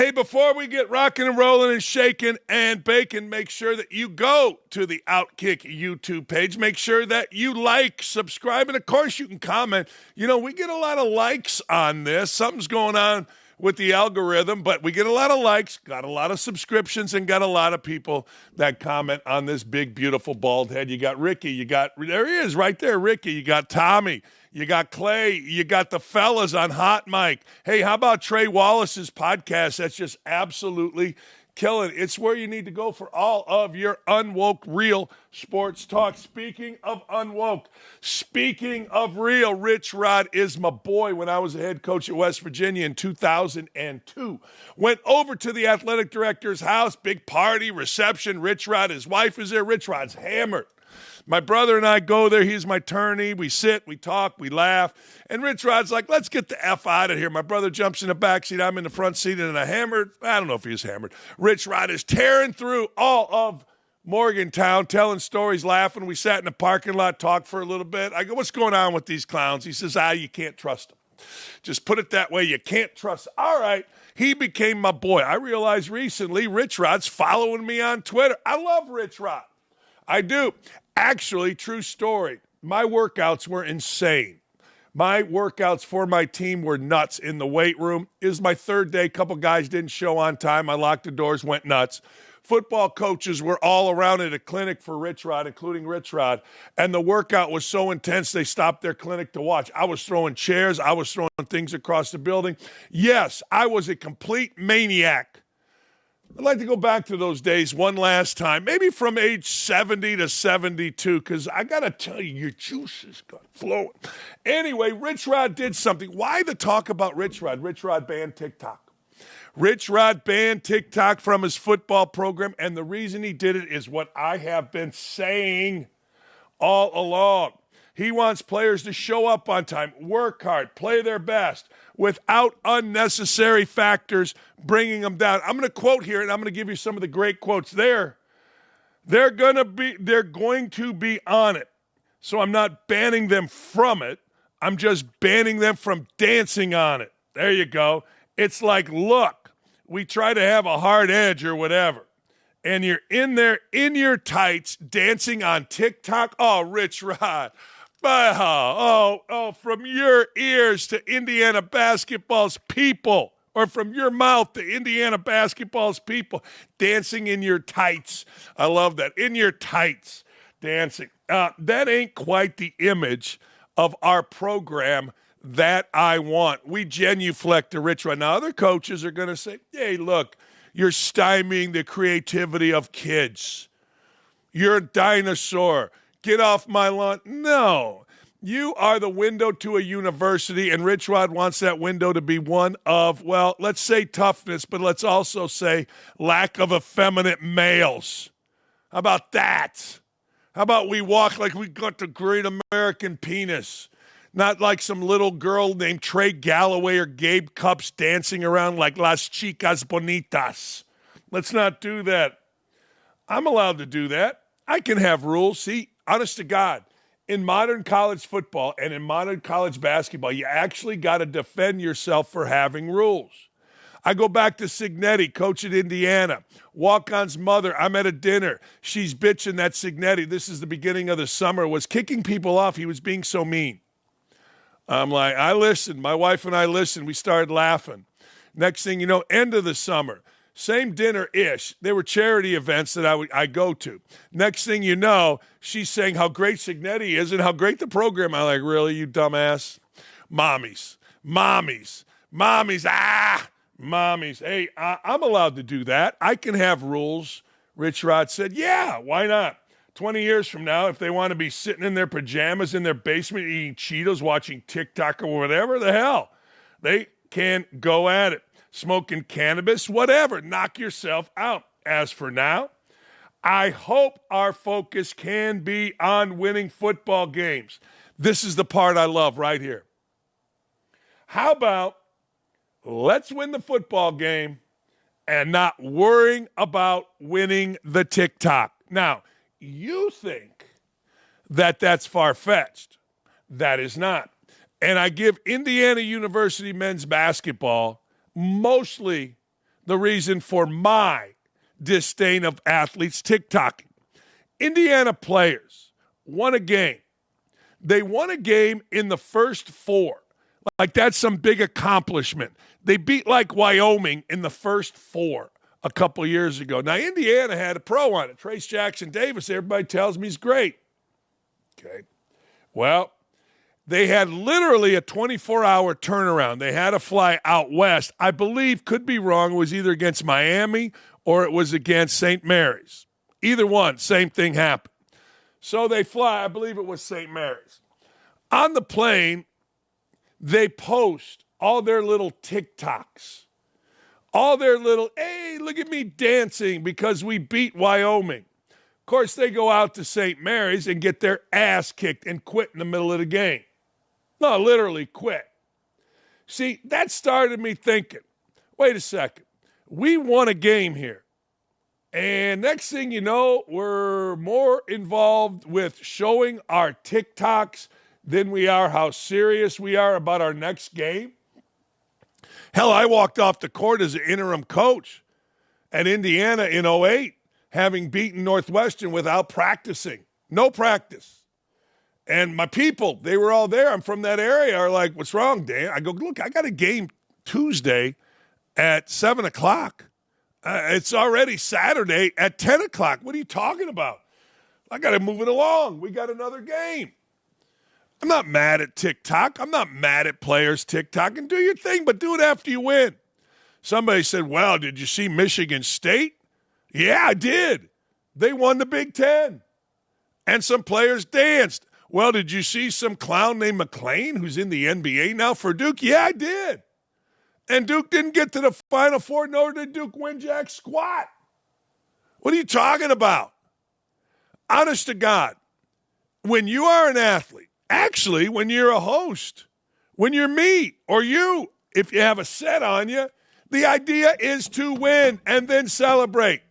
Hey, before we get rocking and rolling and shaking and baking, make sure that you go to the OutKick YouTube page. Make sure that you like, subscribe, and of course you can comment. You know, we get a lot of likes on this. Something's going on with the algorithm, but we get a lot of likes, got a lot of subscriptions, and got a lot of people that comment on this big, beautiful bald head. You got Ricky, there he is right there, Ricky. You got Tommy. You got Clay. You got the fellas on Hot Mic. Hey, how about Trey Wallace's podcast? That's just absolutely killing it. It's where you need to go for all of your unwoke, real sports talk. Speaking of unwoke, speaking of real, Rich Rod is my boy. When I was a head coach at West Virginia in 2002, went over to the athletic director's house, big party, reception. Rich Rod, his wife is there. Rich Rod's hammered. My brother and I go there. He's my attorney. We sit, we talk, we laugh. And Rich Rod's like, let's get the F out of here. My brother jumps in the back seat. I'm in the front seat, and I don't know if he was hammered. Rich Rod is tearing through all of Morgantown, telling stories, laughing. We sat in the parking lot, talked for a little bit. I go, what's going on with these clowns? He says, you can't trust them. Just put it that way. You can't trust them. All right. He became my boy. I realized recently Rich Rod's following me on Twitter. I love Rich Rod. I do. Actually, true story. My workouts were insane. My workouts for my team were nuts in the weight room. It was my third day. A couple guys didn't show on time. I locked the doors, went nuts. Football coaches were all around at a clinic for Rich Rod, including Rich Rod. And the workout was so intense, they stopped their clinic to watch. I was throwing chairs. I was throwing things across the building. Yes, I was a complete maniac. I'd like to go back to those days one last time, maybe from age 70 to 72, because I got to tell you, your juices got flowing. Anyway, Rich Rod did something. Why the talk about Rich Rod? Rich Rod banned TikTok. Rich Rod banned TikTok from his football program, and the reason he did it is what I have been saying all along. He wants players to show up on time, work hard, play their best, without unnecessary factors bringing them down. I'm going to quote here, and I'm going to give you some of the great quotes there. They're going to be on it. So I'm not banning them from it. I'm just banning them from dancing on it. There you go. It's like, look, we try to have a hard edge or whatever, and you're in there in your tights dancing on TikTok. Oh, Rich Rod. From your ears to Indiana basketball's people, or from your mouth to Indiana basketball's people, dancing in your tights. I love that. In your tights, dancing. That ain't quite the image of our program that I want. We genuflect to Rich Rod. Now, other coaches are going to say, hey, look, you're stymieing the creativity of kids. You're a dinosaur. Get off my lawn. No, you are the window to a university, and Rich Rod wants that window to be one of, well, let's say toughness, but let's also say lack of effeminate males. How about that? How about we walk like we got the great American penis, not like some little girl named Trey Galloway or Gabe Cupps dancing around like las chicas bonitas. Let's not do that. I'm allowed to do that. I can have rules. See, honest to God, in modern college football and in modern college basketball, you actually got to defend yourself for having rules. I go back to Signetti, coach at Indiana. Walk-on's mother, I'm at a dinner. She's bitching that Signetti, this is the beginning of the summer, was kicking people off. He was being so mean. I'm like, I listened. My wife and I listened. We started laughing. Next thing you know, end of the summer. Same dinner-ish. There were charity events that I go to. Next thing you know, she's saying how great Signetti is and how great the program. I'm like, really, you dumbass? Mommies. Hey, I'm allowed to do that. I can have rules. Rich Rod said, yeah, why not? 20 years from now, if they want to be sitting in their pajamas in their basement eating Cheetos, watching TikTok or whatever the hell, they can go at it. Smoking cannabis, whatever. Knock yourself out. As for now, I hope our focus can be on winning football games. This is the part I love right here. How about let's win the football game and not worrying about winning the TikTok? Now, you think that that's far-fetched. That is not. And I give Indiana University men's basketball mostly the reason for my disdain of athletes TikToking. Indiana players won a game. They won a game in the first 4. Like that's some big accomplishment. They beat like Wyoming in the first 4 a couple years ago. Now, Indiana had a pro on it. Trace Jackson Davis, everybody tells me he's great. Okay. Well, they had literally a 24-hour turnaround. They had to fly out west. I believe, could be wrong, it was either against Miami or it was against St. Mary's. Either one, same thing happened. So they fly, I believe it was St. Mary's. On the plane, they post all their little TikToks. All their little, hey, look at me dancing because we beat Wyoming. Of course, they go out to St. Mary's and get their ass kicked and quit in the middle of the game. No, literally quit. See, that started me thinking, wait a second. We won a game here. And next thing you know, we're more involved with showing our TikToks than we are how serious we are about our next game. Hell, I walked off the court as an interim coach at Indiana in 2008, having beaten Northwestern without practicing. No practice. And my people, they were all there. I'm from that area. Are like, what's wrong, Dan? I go, look, I got a game Tuesday at 7 o'clock. It's already Saturday at 10 o'clock. What are you talking about? I got to move it along. We got another game. I'm not mad at TikTok. I'm not mad at players TikTok. And do your thing, but do it after you win. Somebody said, well, did you see Michigan State? Yeah, I did. They won the Big Ten. And some players danced. Well, did you see some clown named McClain who's in the NBA now for Duke? Yeah, I did. And Duke didn't get to the Final Four, nor did Duke win jack squat. What are you talking about? Honest to God, when you are an athlete, actually, when you're a host, when you're me or you, if you have a set on you, the idea is to win and then celebrate.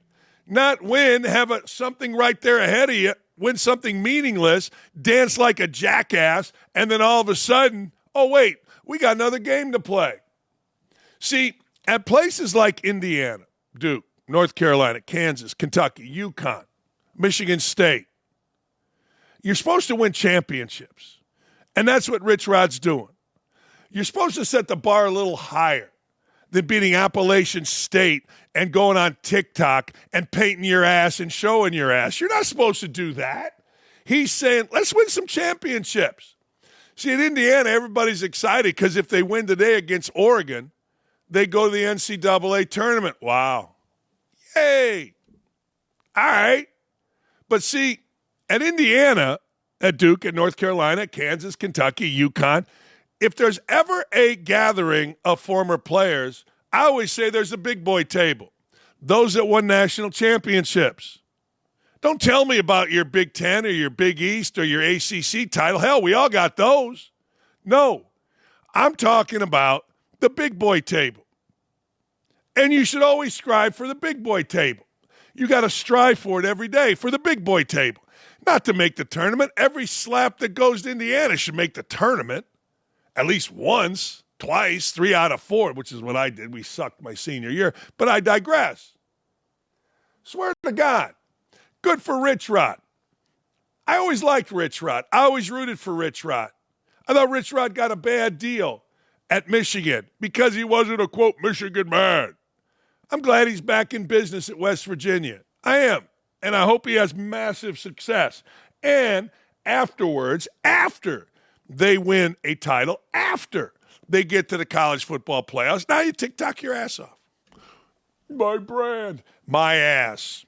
Not win, have something right there ahead of you, win something meaningless, dance like a jackass, and then all of a sudden, oh, wait, we got another game to play. See, at places like Indiana, Duke, North Carolina, Kansas, Kentucky, UConn, Michigan State, you're supposed to win championships. And that's what Rich Rod's doing. You're supposed to set the bar a little higher than beating Appalachian State and going on TikTok and painting your ass and showing your ass. You're not supposed to do that. He's saying, let's win some championships. See, in Indiana, everybody's excited because if they win today against Oregon, they go to the NCAA tournament. Wow. Yay. All right. But see, at Indiana, at Duke, at North Carolina, Kansas, Kentucky, UConn, if there's ever a gathering of former players, I always say there's a big boy table. Those that won national championships. Don't tell me about your Big Ten or your Big East or your ACC title. Hell, we all got those. No, I'm talking about the big boy table. And you should always strive for the big boy table. You got to strive for it every day, for the big boy table. Not to make the tournament. Every slap that goes to Indiana should make the tournament at least once, twice, 3 out of 4, which is what I did. We sucked my senior year. But I digress. Swear to God. Good for Rich Rod. I always liked Rich Rod. I always rooted for Rich Rod. I thought Rich Rod got a bad deal at Michigan because he wasn't a, quote, Michigan man. I'm glad he's back in business at West Virginia. I am. And I hope he has massive success. And afterwards, after they win a title, after they get to the college football playoffs, now you TikTok your ass off. My brand. My ass.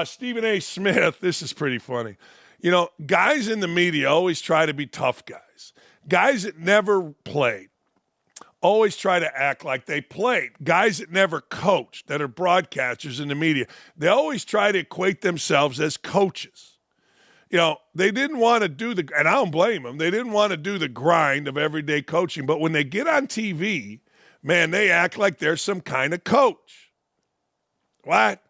Stephen A. Smith, this is pretty funny. You know, guys in the media always try to be tough guys. Guys that never played always try to act like they played. Guys that never coached, that are broadcasters in the media, they always try to equate themselves as coaches. You know, they didn't want to do the, and I don't blame them, they didn't want to do the grind of everyday coaching, but when they get on TV, man, they act like they're some kind of coach. What?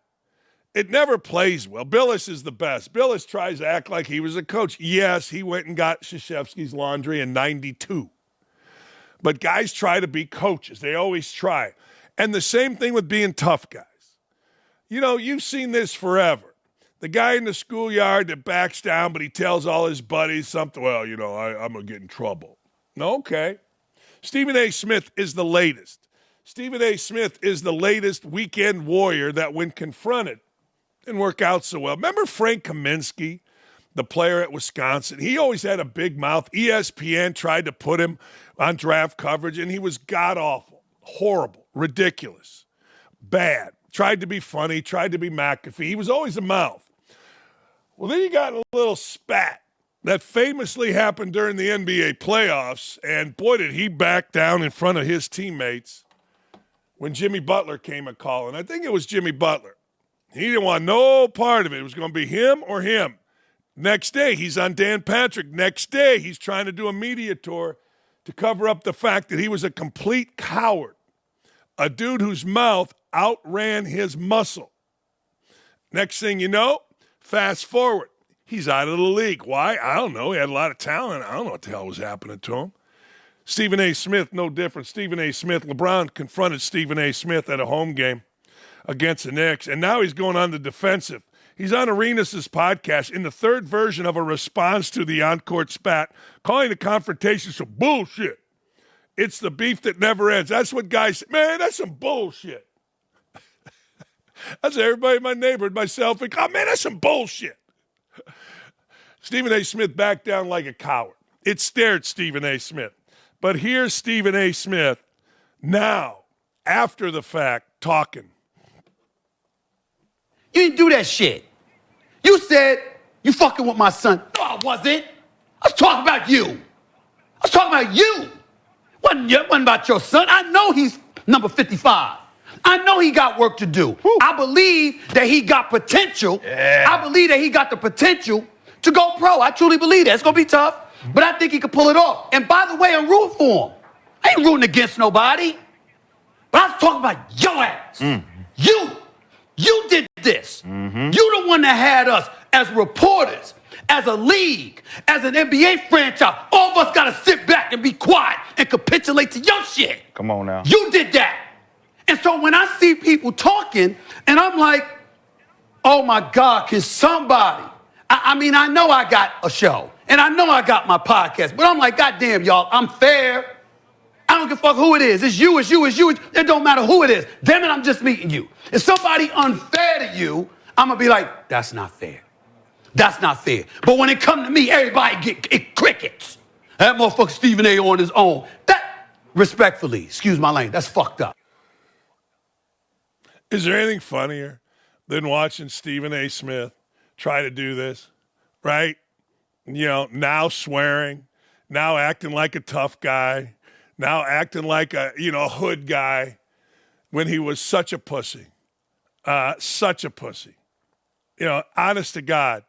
It never plays well. Billis is the best. Billis tries to act like he was a coach. Yes, he went and got Krzyzewski's laundry in 92. But guys try to be coaches. They always try. And the same thing with being tough guys. You know, you've seen this forever. The guy in the schoolyard that backs down, but he tells all his buddies something, well, you know, I'm going to get in trouble. No, okay. Stephen A. Smith is the latest. Stephen A. Smith is the latest weekend warrior that when confronted didn't work out so well. Remember Frank Kaminsky, the player at Wisconsin? He always had a big mouth. ESPN tried to put him on draft coverage, and he was god-awful, horrible, ridiculous, bad. Tried to be funny, tried to be McAfee. He was always a mouth. Well, then you got a little spat that famously happened during the NBA playoffs, and boy, did he back down in front of his teammates when Jimmy Butler came a calling. I think it was Jimmy Butler. He didn't want no part of it. It was going to be him or him. Next day, he's on Dan Patrick. Next day, he's trying to do a media tour to cover up the fact that he was a complete coward, a dude whose mouth outran his muscle. Next thing you know, fast forward, he's out of the league. Why? I don't know. He had a lot of talent. I don't know what the hell was happening to him. Stephen A. Smith, no different. Stephen A. Smith, LeBron confronted Stephen A. Smith at a home game against the Knicks, and now he's going on the defensive. He's on Arenas' podcast in the third version of a response to the on-court spat, calling the confrontation some bullshit. It's the beef that never ends. That's what guys say. Man, that's some bullshit. That's everybody, my neighbor and myself. Oh, man, that's some bullshit. Stephen A. Smith backed down like a coward. It stared Stephen A. Smith. But here's Stephen A. Smith now, after the fact, talking. You didn't do that shit. You said you fucking with my son. No, I wasn't. I was talking about you. I was talking about you. Wasn't about your son. I know he's number 55. I know he got work to do. Woo. I believe that he got potential. Yeah. I believe that he got the potential to go pro. I truly believe that. It's going to be tough, but I think he could pull it off. And by the way, I'm rooting for him. I ain't rooting against nobody. But I was talking about your ass. You did this. Mm-hmm. You the one that had us as reporters, as a league, as an NBA franchise. All of us got to sit back and be quiet and capitulate to your shit. Come on now. You did that. And so when I see people talking, and I'm like, oh my God, can somebody? I mean, I know I got a show, and I know I got my podcast, but I'm like, God damn, y'all, I'm fair. I don't give a fuck who it is. It's you, it's you, it's you. It don't matter who it is. Damn it, I'm just meeting you. If somebody unfair to you, I'm going to be like, that's not fair. That's not fair. But when it come to me, everybody get crickets. That motherfucker Stephen A. on his own. That, respectfully, excuse my language, that's fucked up. Is there anything funnier than watching Stephen A. Smith try to do this, right? You know, now swearing, now acting like a tough guy, now acting like a, hood guy when he was such a pussy. Such a pussy. Honest to God,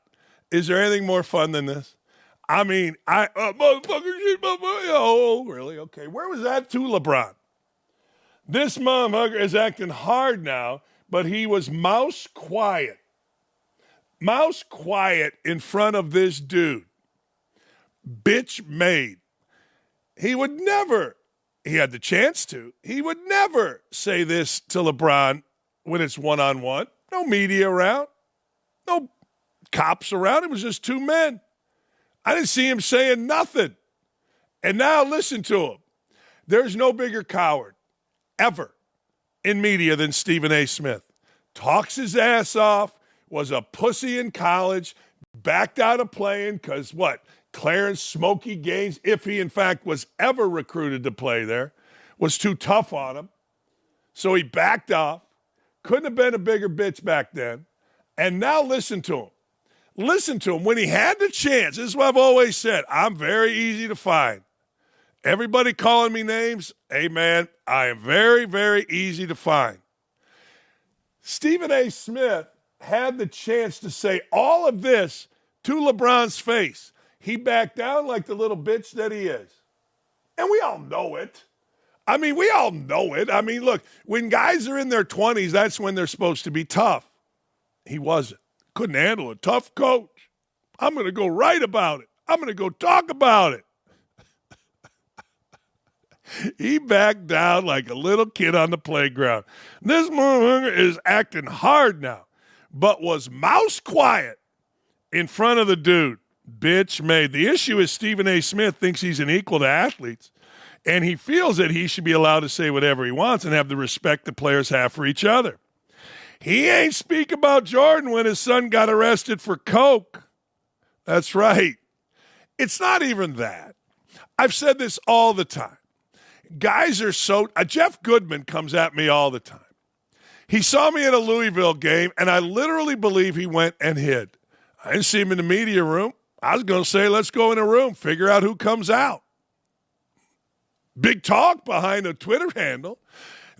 is there anything more fun than this? I mean, motherfucker, shit, motherfucker. Oh, really? Okay. Where was that to LeBron? This motherfucker is acting hard now, but he was mouse quiet. Mouse quiet in front of this dude. Bitch made. He would never, he had the chance to, he would never say this to LeBron when it's one-on-one. No media around. No cops around. It was just two men. I didn't see him saying nothing. And now listen to him. There's no bigger coward ever in media than Stephen A. Smith. Talks his ass off, was a pussy in college, backed out of playing because what? Clarence Smokey Gaines, if he in fact was ever recruited to play there, was too tough on him. So he backed off. Couldn't have been a bigger bitch back then. And now listen to him. Listen to him. When he had the chance, this is what I've always said, I'm very easy to find. Everybody calling me names, hey man, I am very, very easy to find. Stephen A. Smith had the chance to say all of this to LeBron's face. He backed down like the little bitch that he is. And we all know it. I mean, we all know it. I mean, look, when guys are in their 20s, that's when they're supposed to be tough. He wasn't. Couldn't handle a tough coach. I'm going to go write about it. I'm going to go talk about it. He backed down like a little kid on the playground. This motherfucker is acting hard now, but was mouse quiet in front of the dude. Bitch made. The issue is Stephen A. Smith thinks he's an equal to athletes, and he feels that he should be allowed to say whatever he wants and have the respect the players have for each other. He ain't speak about Jordan when his son got arrested for coke. That's right. It's not even that. I've said this all the time. Guys are so Jeff Goodman comes at me all the time. He saw me at a Louisville game, and I literally believe he went and hid. I didn't see him in the media room. I was going to say, let's go in a room, figure out who comes out. Big talk behind a Twitter handle.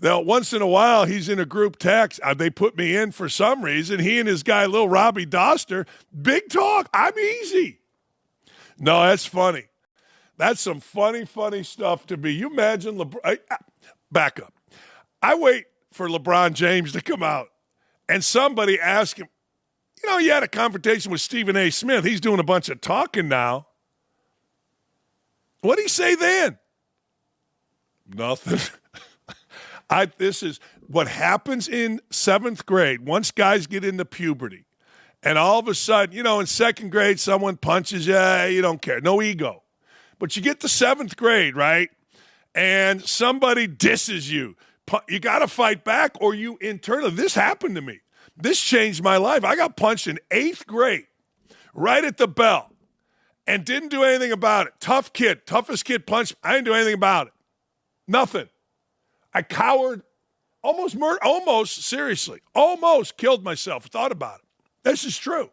Now, once in a while, he's in a group text. They put me in for some reason. He and his guy, Lil Robbie Doster, big talk. I'm easy. No, that's funny. That's some funny, funny stuff to be. You imagine LeBron. Back up. I wait for LeBron James to come out, and somebody ask him, you know, you had a confrontation with Stephen A. Smith. He's doing a bunch of talking now. What'd he say then? Nothing. This is what happens in 7th grade. Once guys get into puberty, and all of a sudden, you know, in 2nd grade, someone punches you, you don't care. No ego. But you get to 7th grade, right? And somebody disses you. You got to fight back, or you internally. This happened to me. This changed my life. I got punched in 8th grade, right at the bell, and didn't do anything about it. Tough kid, toughest kid punched. I didn't do anything about it. Nothing. I cowered, almost killed myself, thought about it. This is true.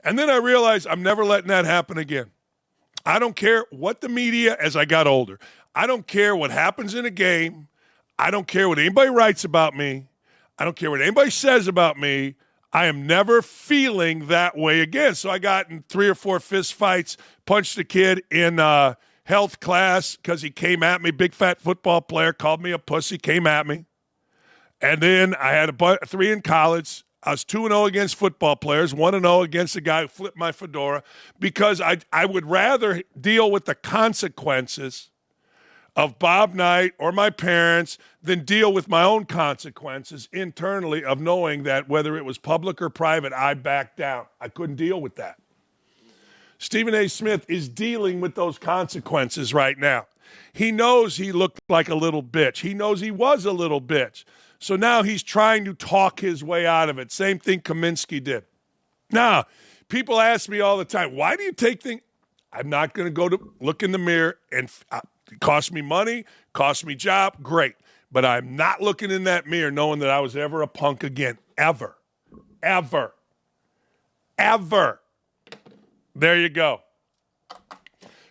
And then I realized I'm never letting that happen again. I don't care what the media, as I got older, I don't care what happens in a game. I don't care what anybody writes about me. I don't care what anybody says about me. I am never feeling that way again. So I got in 3 or 4 fist fights, punched a kid in health class because he came at me. Big fat football player, called me a pussy, came at me. And then I had 3 in college. I was 2-0 against football players, 1-0 against a guy who flipped my fedora, because I would rather deal with the consequences of Bob Knight or my parents than deal with my own consequences internally of knowing that whether it was public or private, I backed down. I couldn't deal with that. Stephen A. Smith is dealing with those consequences right now. He knows he looked like a little bitch. He knows he was a little bitch. So now he's trying to talk his way out of it. Same thing Kaminsky did. Now, people ask me all the time, why do you take things? I'm not going to go to look in the mirror and it cost me money, cost me job, great. But I'm not looking in that mirror knowing that I was ever a punk again. Ever. Ever. Ever. There you go.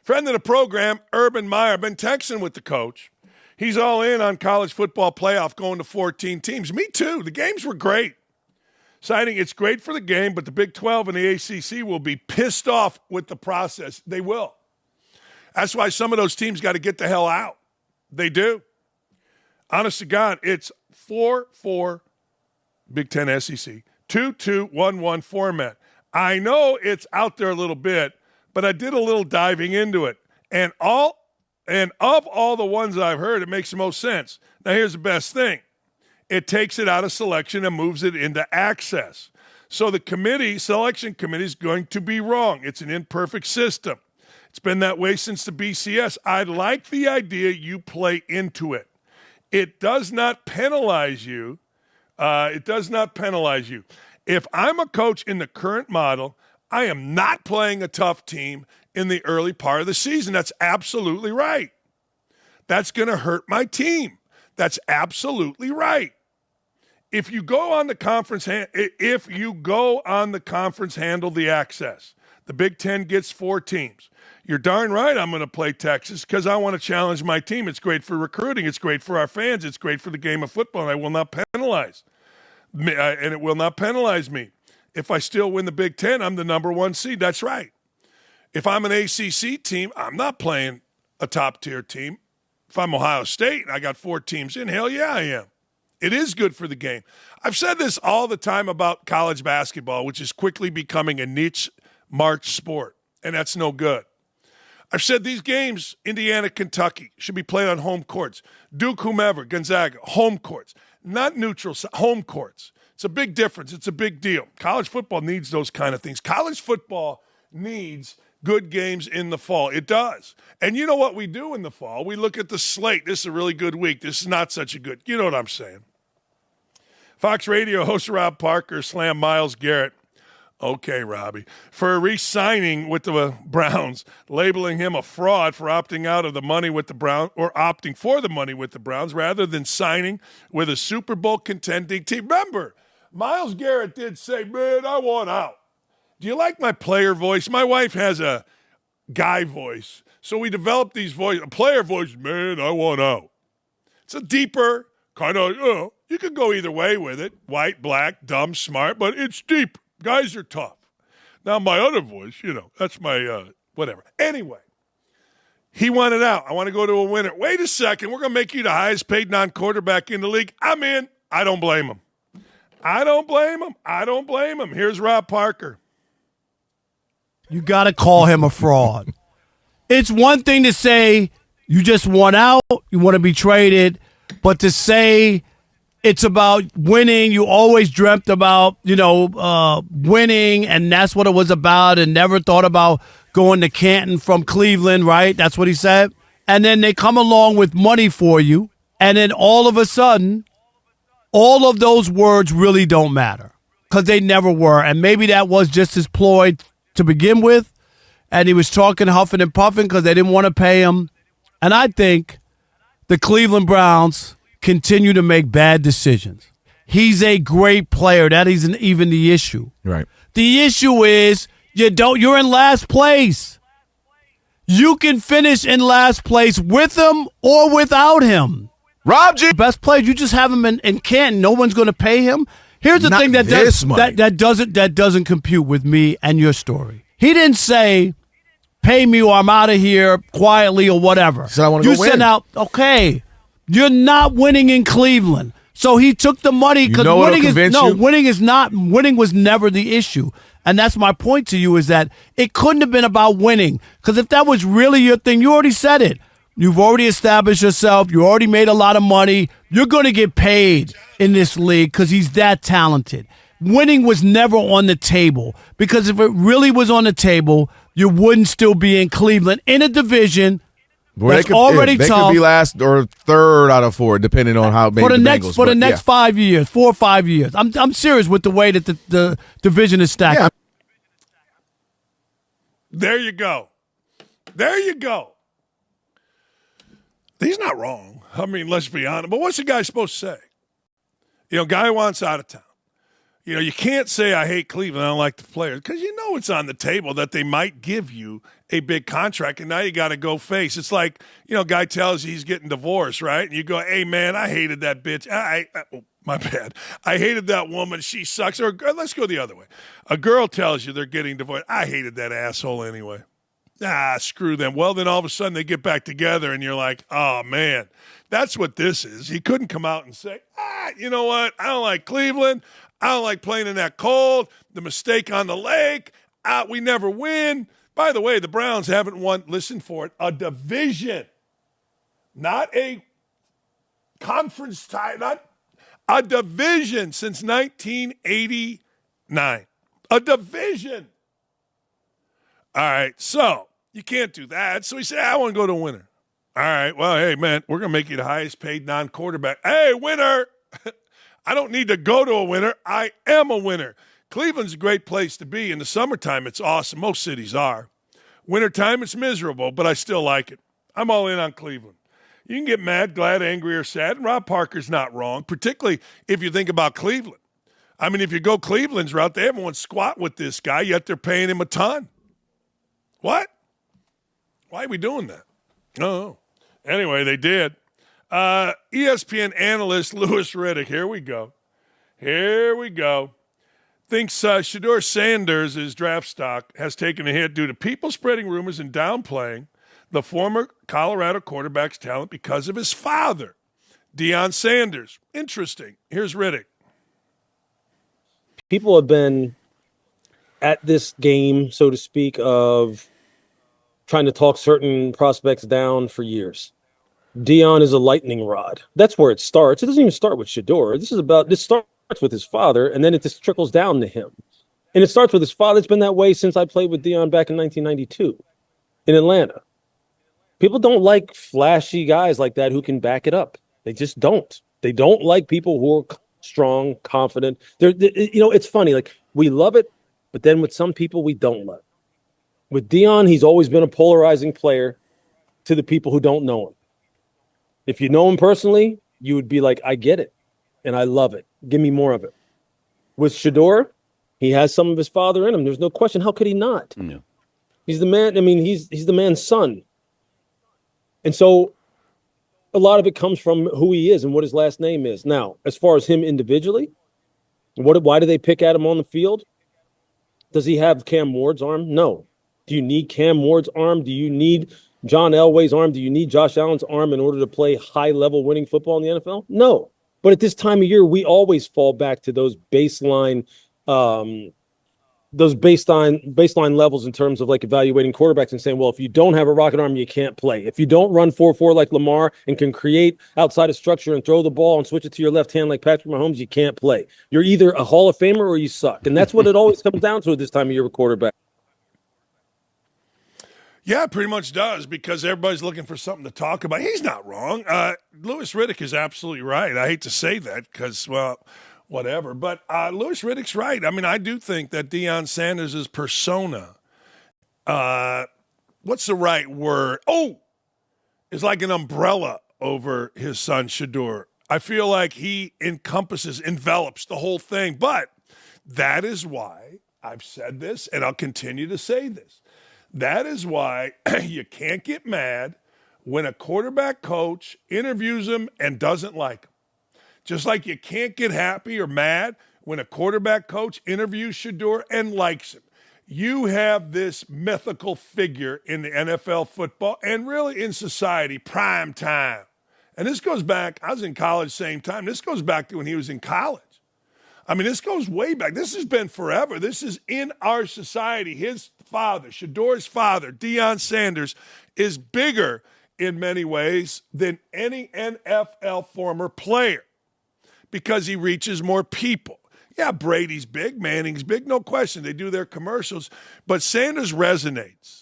Friend of the program, Urban Meyer, been texting with the coach. He's all in on college football playoff going to 14 teams. Me too. The games were great. Citing it's great for the game, but the Big 12 and the ACC will be pissed off with the process. They will. That's why some of those teams got to get the hell out. They do. Honest to God, it's 4-4 Big 10 SEC, 2-2-1-1 format. I know it's out there a little bit, but I did a little diving into it. And of all the ones I've heard, it makes the most sense. Now, here's the best thing. It takes it out of selection and moves it into access. So the selection committee is going to be wrong. It's an imperfect system. It's been that way since the BCS. I like the idea you play into it. It does not penalize you. If I'm a coach in the current model, I am not playing a tough team in the early part of the season. That's absolutely right. That's going to hurt my team. That's absolutely right. If you go on the conference, handle the access. The Big Ten gets 4 teams. You're darn right I'm going to play Texas because I want to challenge my team. It's great for recruiting. It's great for our fans. It's great for the game of football, and I will not penalize. And it will not penalize me. If I still win the Big Ten, I'm the number 1 seed. That's right. If I'm an ACC team, I'm not playing a top-tier team. If I'm Ohio State and I got 4 teams in, hell yeah, I am. It is good for the game. I've said this all the time about college basketball, which is quickly becoming a niche March sport, and that's no good. I've said these games, Indiana, Kentucky, should be played on home courts. Duke, whomever, Gonzaga, home courts. Not neutral, home courts. It's a big difference. It's a big deal. College football needs those kind of things. College football needs good games in the fall. It does. And you know what we do in the fall? We look at the slate. This is a really good week. This is not such a good. You know what I'm saying. Fox Radio host Rob Parker slammed Myles Garrett. Okay, Robbie. For re-signing with the Browns, labeling him a fraud for opting out of the money with the Browns or opting for the money with the Browns rather than signing with a Super Bowl contending team. Remember, Myles Garrett did say, man, I want out. Do you like my player voice? My wife has a guy voice. So we developed these voices. A player voice, man, I want out. It's a deeper kind of, you could go either way with it. White, black, dumb, smart, but it's deep. Guys are tough. Now, my other voice, that's my whatever. Anyway, he wanted out. I want to go to a winner. Wait a second. We're going to make you the highest paid non-quarterback in the league. I'm in. I don't blame him. I don't blame him. Here's Rob Parker. You got to call him a fraud. It's one thing to say you just want out, you want to be traded, but to say it's about winning. You always dreamt about, winning, and that's what it was about, and never thought about going to Canton from Cleveland, right? That's what he said. And then they come along with money for you, and then all of a sudden, all of those words really don't matter because they never were. And maybe that was just his ploy to begin with, and he was talking huffing and puffing because they didn't want to pay him. And I think the Cleveland Browns continue to make bad decisions. He's a great player. That isn't even the issue. Right. The issue is you're in last place. You can finish in last place with him or without him. Rob G. Best players, you just have him in Canton. No one's going to pay him. Here's the thing that doesn't compute with me and your story. He didn't say, pay me or I'm out of here quietly or whatever. So I want to go win. You sent out, okay, you're not winning in Cleveland. So he took the money because winning was never the issue. And that's my point to you is that it couldn't have been about winning. Because if that was really your thing, you already said it. You've already established yourself. You already made a lot of money. You're going to get paid in this league because he's that talented. Winning was never on the table because if it really was on the table, you wouldn't still be in Cleveland in a division that's already tough. They could be last or third out of four, depending on how big the Bengals. For the next 5 years, 4 or 5 years. I'm serious with the way that the division is stacked. Yeah. There you go. He's not wrong. I mean, let's be honest. But what's the guy supposed to say? Guy wants out of town. You can't say, I hate Cleveland, I don't like the players, because it's on the table that they might give you a big contract, and now you got to go face. It's like, guy tells you he's getting divorced, right? And you go, hey, man, I hated that bitch. My bad. I hated that woman. She sucks. Or let's go the other way. A girl tells you they're getting divorced. I hated that asshole anyway. Screw them. Well, then all of a sudden they get back together, and you're like, oh, man, that's what this is. He couldn't come out and say, you know what? I don't like Cleveland. I don't like playing in that cold. The mistake on the lake. We never win. By the way, the Browns haven't won, listen for it, a division. Not a conference tie, not a division since 1989. A division. All right, so you can't do that. So he said, I want to go to a winner. All right, well, hey, man, we're going to make you the highest paid non-quarterback. Hey, winner. I don't need to go to a winner. I am a winner. Cleveland's a great place to be. In the summertime, it's awesome. Most cities are. Wintertime, it's miserable, but I still like it. I'm all in on Cleveland. You can get mad, glad, angry, or sad, and Rob Parker's not wrong, particularly if you think about Cleveland. I mean, if you go Cleveland's route, they haven't won squat with this guy, yet they're paying him a ton. What? Why are we doing that? No. Anyway, they did. ESPN analyst Louis Riddick, here we go, thinks Shedeur Sanders' draft stock has taken a hit due to people spreading rumors and downplaying the former Colorado quarterback's talent because of his father, Deion Sanders. Interesting. Here's Riddick. People have been at this game, so to speak, of trying to talk certain prospects down for years. Deion is a lightning rod. That's where it starts. It doesn't even start with Shedeur. This starts with his father, and then it just trickles down to him. And it starts with his father. It's been that way since I played with Deion back in 1992 in Atlanta. People don't like flashy guys like that who can back it up. They just don't. They don't like people who are strong, confident. It's funny. Like, we love it, but then with some people, we don't love it. With Deion, he's always been a polarizing player to the people who don't know him. If you know him personally, you would be like, I get it, and I love it. Give me more of it. With Shedeur, he has some of his father in him. There's no question. How could he not? Yeah. He's the man. I mean, he's the man's son. And so a lot of it comes from who he is and what his last name is. Now, as far as him individually, why do they pick at him on the field? Does he have Cam Ward's arm? No. Do you need Cam Ward's arm? Do you need John Elway's arm? Do you need Josh Allen's arm in order to play high-level winning football in the NFL? No. But at this time of year, we always fall back to those baseline levels in terms of like evaluating quarterbacks and saying, well, if you don't have a rocket arm, you can't play. If you don't run 4-4 like Lamar and can create outside of structure and throw the ball and switch it to your left hand like Patrick Mahomes, you can't play. You're either a Hall of Famer or you suck. And that's what it always comes down to at this time of year with quarterback. Yeah, it pretty much does, because everybody's looking for something to talk about. He's not wrong. Louis Riddick is absolutely right. I hate to say that because, well, whatever. But Louis Riddick's right. I mean, I do think that Deion Sanders' persona, what's the right word? Is like an umbrella over his son Shedeur. I feel like he envelops the whole thing. But that is why I've said this, and I'll continue to say this. That is why you can't get mad when a quarterback coach interviews him and doesn't like him. Just like you can't get happy or mad when a quarterback coach interviews Shedeur and likes him. You have this mythical figure in the NFL football and really in society, prime time. And this goes back, I was in college same time. This goes back to when he was in college. I mean, this goes way back. This has been forever. This is in our society. His father, Shedeur's father, Deion Sanders, is bigger in many ways than any NFL former player because he reaches more people. Yeah, Brady's big, Manning's big, no question. They do their commercials. But Sanders resonates.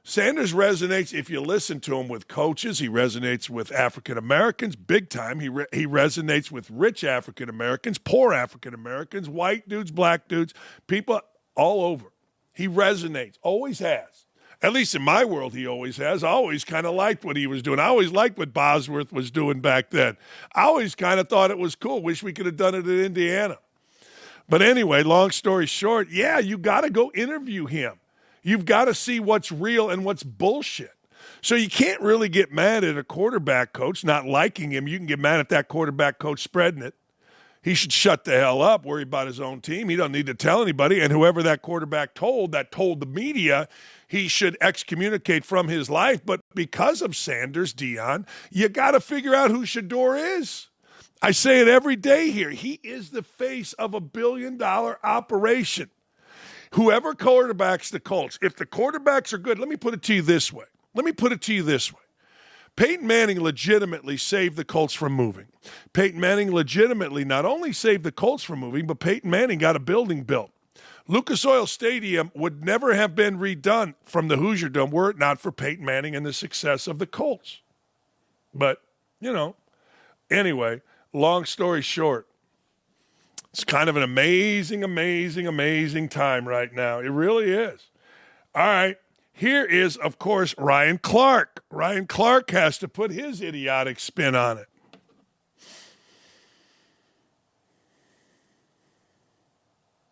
Sanders resonates if you listen to him with coaches. He resonates with African Americans big time. He resonates with rich African Americans, poor African Americans, white dudes, black dudes, people all over. He resonates, always has. At least in my world, he always has. I always kind of liked what he was doing. I always liked what Bosworth was doing back then. I always kind of thought it was cool. Wish we could have done it in Indiana. But anyway, long story short, yeah, you got to go interview him. You've got to see what's real and what's bullshit. So you can't really get mad at a quarterback coach not liking him. You can get mad at that quarterback coach spreading it. He should shut the hell up, worry about his own team. He doesn't need to tell anybody. And whoever that quarterback told the media, he should excommunicate from his life. But because of Sanders, Deion, you got to figure out who Shedeur is. I say it every day here. He is the face of $1 billion operation. Whoever quarterbacks the Colts, if the quarterbacks are good, let me put it to you this way. Peyton Manning legitimately saved the Colts from moving. Peyton Manning legitimately not only saved the Colts from moving, but Peyton Manning got a building built. Lucas Oil Stadium would never have been redone from the Hoosier Dome were it not for Peyton Manning and the success of the Colts. But, anyway, long story short, it's kind of an amazing, amazing, amazing time right now. It really is. All right. Here is, of course, Ryan Clark. Ryan Clark has to put his idiotic spin on it.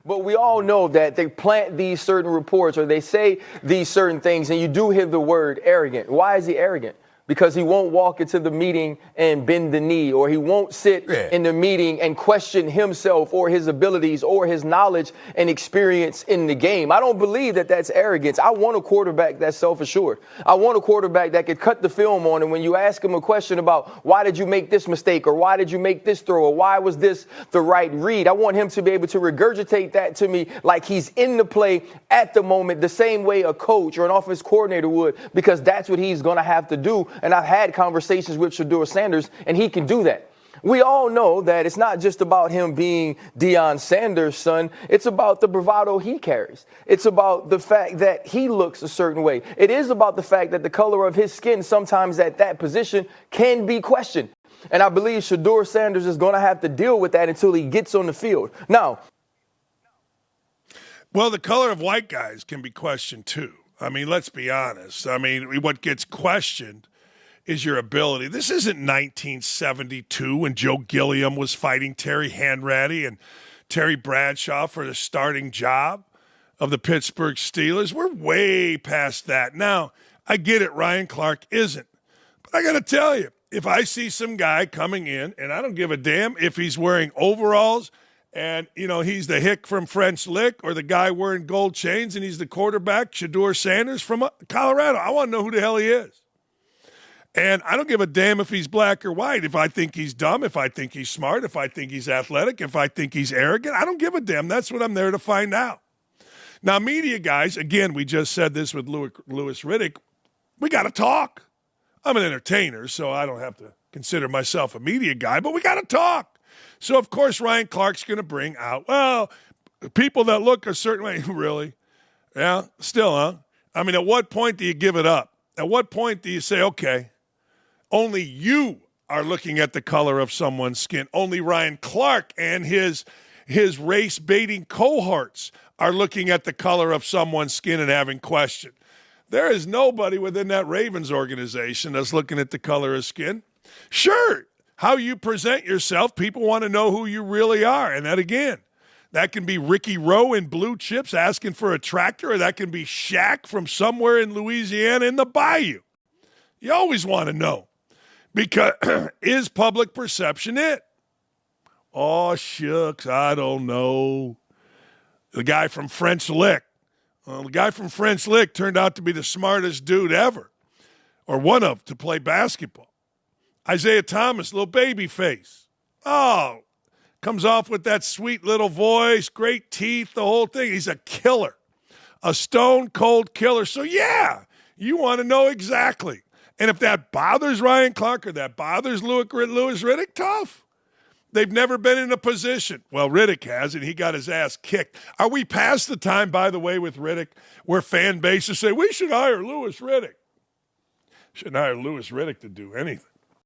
But we all know that they plant these certain reports or they say these certain things, and you do hear the word arrogant. Why is he arrogant? because he won't walk into the meeting and bend the knee, or he won't sit in the meeting and question himself or his abilities or his knowledge and experience in the game. I don't believe that that's arrogance. I want a quarterback that's self-assured. I want a quarterback that could cut the film on, and when you ask him a question about why did you make this mistake, or why did you make this throw, or why was this the right read, I want him to be able to regurgitate that to me like he's in the play at the moment, the same way a coach or an offense coordinator would, because that's what he's going to have to do. And I've had conversations with Shedeur Sanders, and he can do that. We all know that it's not just about him being Deion Sanders' son. It's about the bravado he carries. It's about the fact that he looks a certain way. It is about the fact that the color of his skin sometimes at that position can be questioned. And I believe Shedeur Sanders is going to have to deal with that until he gets on the field. Now, well, the color of white guys can be questioned too. I mean, let's be honest. I mean, what gets questioned is your ability. This isn't 1972 when Joe Gilliam was fighting Terry Hanratty and Terry Bradshaw for the starting job of the Pittsburgh Steelers. We're way past that. Now, I get it, Ryan Clark isn't. But I got to tell you, if I see some guy coming in, and I don't give a damn if he's wearing overalls and, you know, he's the hick from French Lick, or the guy wearing gold chains and he's the quarterback, Shedeur Sanders from Colorado, I want to know who the hell he is. And I don't give a damn if he's black or white, if I think he's dumb, if I think he's smart, if I think he's athletic, if I think he's arrogant. I don't give a damn. That's what I'm there to find out. Now, media guys, again, we just said this with Louis Riddick, we got to talk. I'm an entertainer, so I don't have to consider myself a media guy, but we got to talk. So, of course, Ryan Clark's going to bring out, well, people that look a certain way. Really? Yeah, still, huh? I mean, at what point do you give it up? At what point do you say, okay, only you are looking at the color of someone's skin. Only Ryan Clark and his race-baiting cohorts are looking at the color of someone's skin and having question. There is nobody within that Ravens organization that's looking at the color of skin. Sure, how you present yourself, people want to know who you really are. And that, again, that can be Ricky Rowe in Blue Chips asking for a tractor, or that can be Shaq from somewhere in Louisiana in the bayou. You always want to know, because is public perception it? Oh, shucks, I don't know. The guy from French Lick. Well, the guy from French Lick turned out to be the smartest dude ever, or one of, to play basketball. Isaiah Thomas, little baby face. Oh, comes off with that sweet little voice, great teeth, the whole thing. He's a killer, a stone-cold killer. So, yeah, you want to know exactly. And if that bothers Ryan Clark or that bothers Louis Riddick, tough. They've never been in a position. Well, Riddick has, and he got his ass kicked. Are we past the time, by the way, with Riddick, where fan bases say, we should hire Louis Riddick? Shouldn't hire Louis Riddick to do anything.